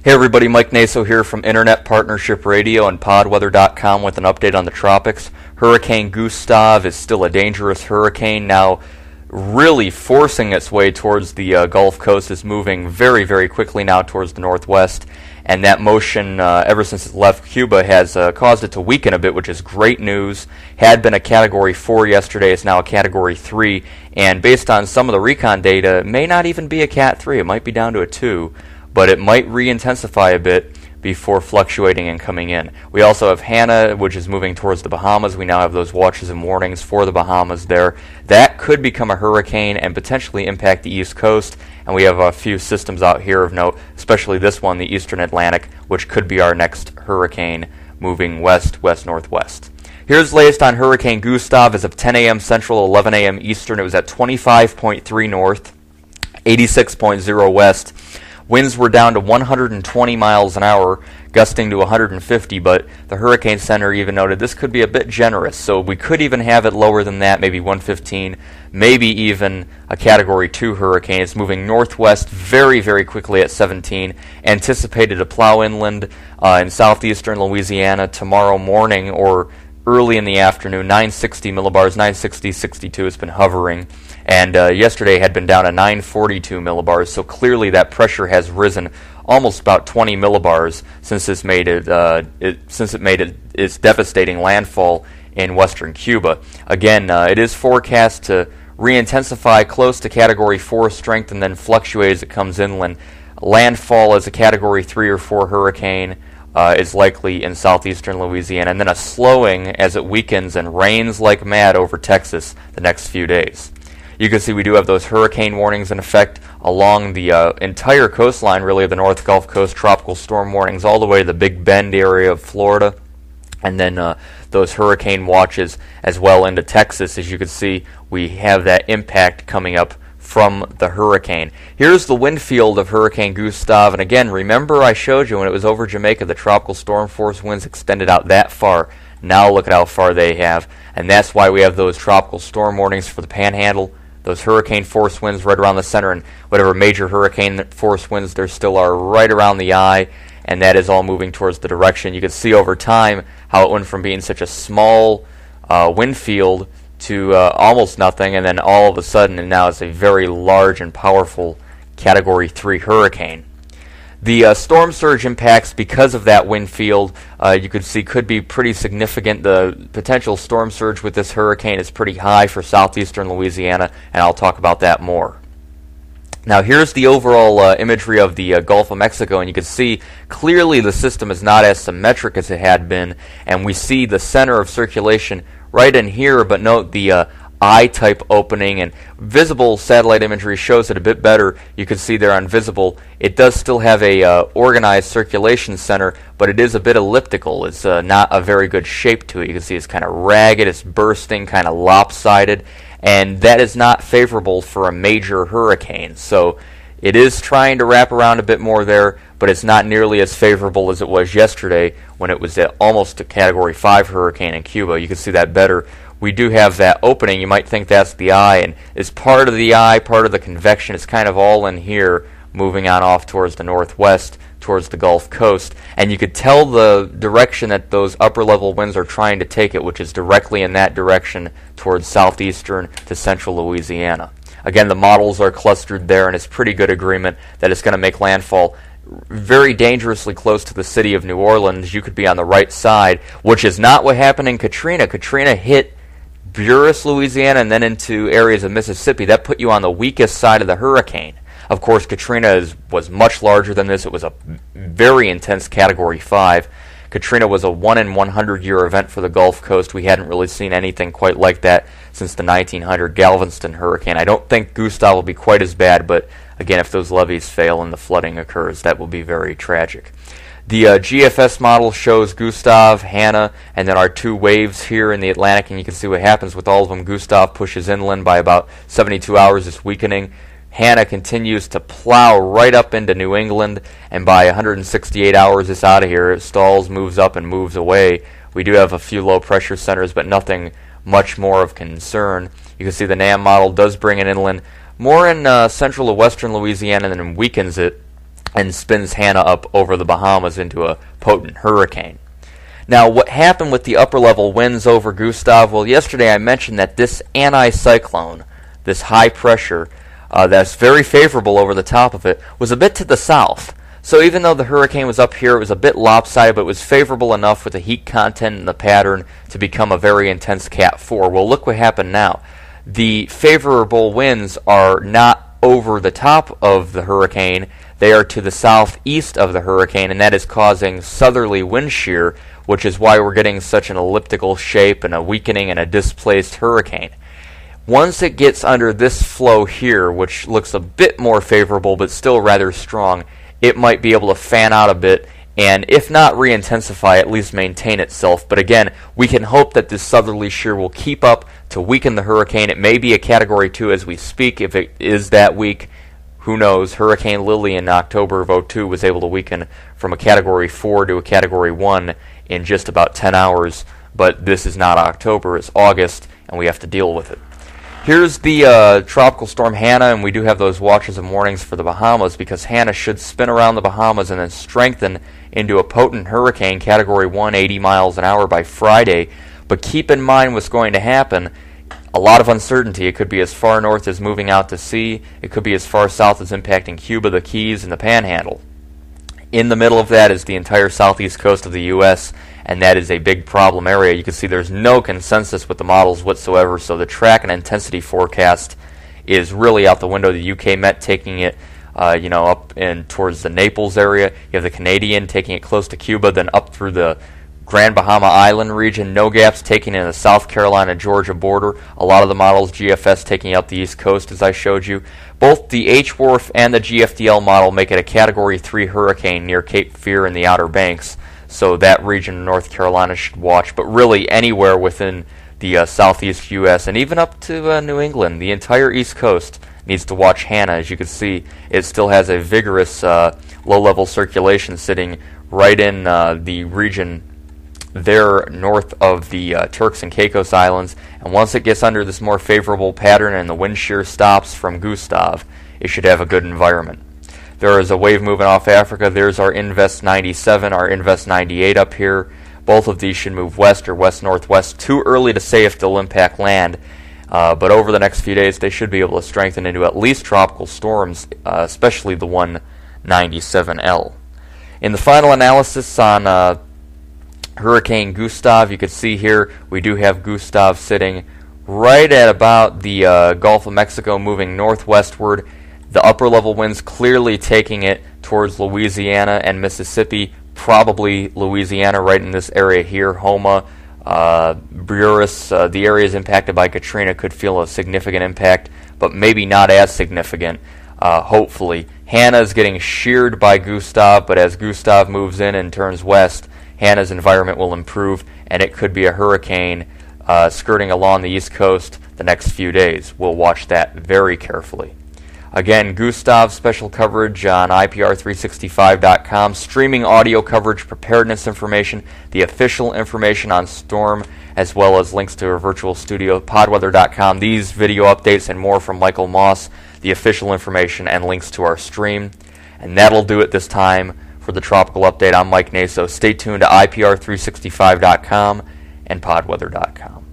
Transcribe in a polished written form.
Hey everybody, Mike Naso here from Internet Partnership Radio and podweather.com with an update on the tropics. Hurricane Gustav is still a dangerous hurricane, now really forcing its way towards the Gulf Coast. Is moving very, very quickly now towards the northwest, and that motion, ever since it left Cuba, has caused it to weaken a bit, which is great news. Had been a Category 4 yesterday, it's now a Category 3, and based on some of the recon data, it may not even be a Cat 3, it might be down to a 2. But it might re-intensify a bit before fluctuating and coming in. We also have Hannah, which is moving towards the Bahamas. We now have those watches and warnings for the Bahamas there. That could become a hurricane and potentially impact the East Coast. And we have a few systems out here of note, especially this one, the Eastern Atlantic, which could be our next hurricane moving west, west-northwest. Here's the latest on Hurricane Gustav. As of 10 a.m. Central, 11 a.m. Eastern, it was at 25.3 north, 86.0 west. Winds were down to 120 miles an hour, gusting to 150, but the Hurricane Center even noted this could be a bit generous, so we could even have it lower than that, maybe 115, maybe even a Category 2 hurricane. It's moving northwest very, very quickly at 17, anticipated to plow inland in southeastern Louisiana tomorrow morning or early in the afternoon. 960 millibars, 960, 62, it's been hovering. And yesterday had been down to 942 millibars, so clearly that pressure has risen almost about 20 millibars since it made its devastating landfall in western Cuba. Again, it is forecast to re-intensify close to Category 4 strength and then fluctuate as it comes inland. Landfall as a Category 3 or 4 hurricane is likely in southeastern Louisiana, and then a slowing as it weakens and rains like mad over Texas the next few days. You can see we do have those hurricane warnings in effect along the entire coastline, really, of the North Gulf Coast, tropical storm warnings all the way to the Big Bend area of Florida, and then those hurricane watches as well into Texas. As you can see, we have that impact coming up from the hurricane. Here's the wind field of Hurricane Gustav, and again, remember I showed you when it was over Jamaica, the tropical storm force winds extended out that far. Now look at how far they have, and that's why we have those tropical storm warnings for the Panhandle. Those hurricane force winds right around the center, and whatever major hurricane force winds there still are right around the eye, and that is all moving towards the direction. You can see over time how it went from being such a small wind field to almost nothing, and then all of a sudden, and now it's a very large and powerful Category 3 hurricane. The storm surge impacts because of that wind field, you could see, could be pretty significant. The potential storm surge with this hurricane is pretty high for southeastern Louisiana, and I'll talk about that more. Now here's the overall imagery of the Gulf of Mexico, and you can see clearly the system is not as symmetric as it had been, and we see the center of circulation right in here, but note the eye-type opening, and visible satellite imagery shows it a bit better. You can see there on visible, it does still have a organized circulation center, but it is a bit elliptical. It's not a very good shape to it. You can see it's kind of ragged, it's bursting, kind of lopsided, and that is not favorable for a major hurricane. So it is trying to wrap around a bit more there, but it's not nearly as favorable as it was yesterday when it was at almost a Category 5 hurricane in Cuba. You can see that better. We do have that opening. You might think that's the eye, and it's part of the eye, part of the convection. It's kind of all in here, moving on off towards the northwest, towards the Gulf Coast. And you could tell the direction that those upper-level winds are trying to take it, which is directly in that direction towards southeastern to central Louisiana. Again, the models are clustered there, and it's pretty good agreement that it's going to make landfall very dangerously close to the city of New Orleans. You could be on the right side, which is not what happened in Katrina. Katrina hit Buras, Louisiana, and then into areas of Mississippi. That put you on the weakest side of the hurricane. Of course, Katrina was much larger than this. It was a very intense Category 5. Katrina was a 1-in-100-year event for the Gulf Coast. We hadn't really seen anything quite like that since the 1900 Galveston hurricane. I don't think Gustav will be quite as bad, but again, if those levees fail and the flooding occurs, that will be very tragic. The GFS model shows Gustav, Hannah, and then our two waves here in the Atlantic, and you can see what happens with all of them. Gustav pushes inland by about 72 hours, it's weakening. Hannah continues to plow right up into New England, and by 168 hours it's out of here. It stalls, moves up, and moves away. We do have a few low pressure centers, but nothing much more of concern. You can see the NAM model does bring it inland, more in central to western Louisiana, and then weakens it and spins Hannah up over the Bahamas into a potent hurricane. Now, what happened with the upper-level winds over Gustav? Well, yesterday I mentioned that this anticyclone, this high pressure that's very favorable over the top of it, was a bit to the south. So even though the hurricane was up here, it was a bit lopsided, but it was favorable enough with the heat content and the pattern to become a very intense Cat 4. Well, look what happened now. The favorable winds are not over the top of the hurricane. They are to the southeast of the hurricane, and that is causing southerly wind shear, which is why we're getting such an elliptical shape and a weakening and a displaced hurricane. Once it gets under this flow here, which looks a bit more favorable but still rather strong, it might be able to fan out a bit and, if not re-intensify, at least maintain itself. But again, we can hope that this southerly shear will keep up to weaken the hurricane. It may be a Category 2 as we speak. If it is that weak, who knows? Hurricane Lily in October of 2002 was able to weaken from a Category 4 to a Category 1 in just about 10 hours. But this is not October, it's August, and we have to deal with it. Here's the tropical storm Hannah, and we do have those watches and warnings for the Bahamas because Hannah should spin around the Bahamas and then strengthen into a potent hurricane, Category 1, 80 miles an hour by Friday. But keep in mind what's going to happen. A lot of uncertainty. It could be as far north as moving out to sea. It could be as far south as impacting Cuba, the Keys, and the Panhandle. In the middle of that is the entire southeast coast of the U.S., and that is a big problem area. You can see there's no consensus with the models whatsoever, so the track and intensity forecast is really out the window. The UK Met taking it up and towards the Naples area. You have the Canadian taking it close to Cuba, then up through the Grand Bahama Island region. NOGAP's taking it in the South Carolina-Georgia border. A lot of the models, GFS taking out the East Coast, as I showed you. Both the H-WRF and the GFDL model make it a Category 3 hurricane near Cape Fear and the Outer Banks. So that region in North Carolina should watch, but really anywhere within the southeast U.S. and even up to New England, the entire East Coast needs to watch Hannah. As you can see, it still has a vigorous low-level circulation sitting right in the region there north of the Turks and Caicos Islands, and once it gets under this more favorable pattern and the wind shear stops from Gustav, it should have a good environment. There is a wave moving off Africa. There's our Invest 97, our Invest 98 up here. Both of these should move west or west-northwest. Too early to say if they'll impact land, but over the next few days they should be able to strengthen into at least tropical storms, especially the 197L. In the final analysis on Hurricane Gustav, you can see here we do have Gustav sitting right at about the Gulf of Mexico, moving northwestward. The upper level winds clearly taking it towards Louisiana and Mississippi, probably Louisiana right in this area here. Homa, Buras, the areas impacted by Katrina could feel a significant impact, but maybe not as significant, hopefully. Hannah is getting sheared by Gustav, but as Gustav moves in and turns west, Hannah's environment will improve, and it could be a hurricane skirting along the East Coast the next few days. We'll watch that very carefully. Again, Gustav special coverage on IPR365.com, streaming audio coverage, preparedness information, the official information on storm, as well as links to our virtual studio, podweather.com, these video updates and more from Michael Moss, the official information and links to our stream. And that'll do it this time for the Tropical Update. I'm Mike Naso. Stay tuned to IPR365.com and podweather.com.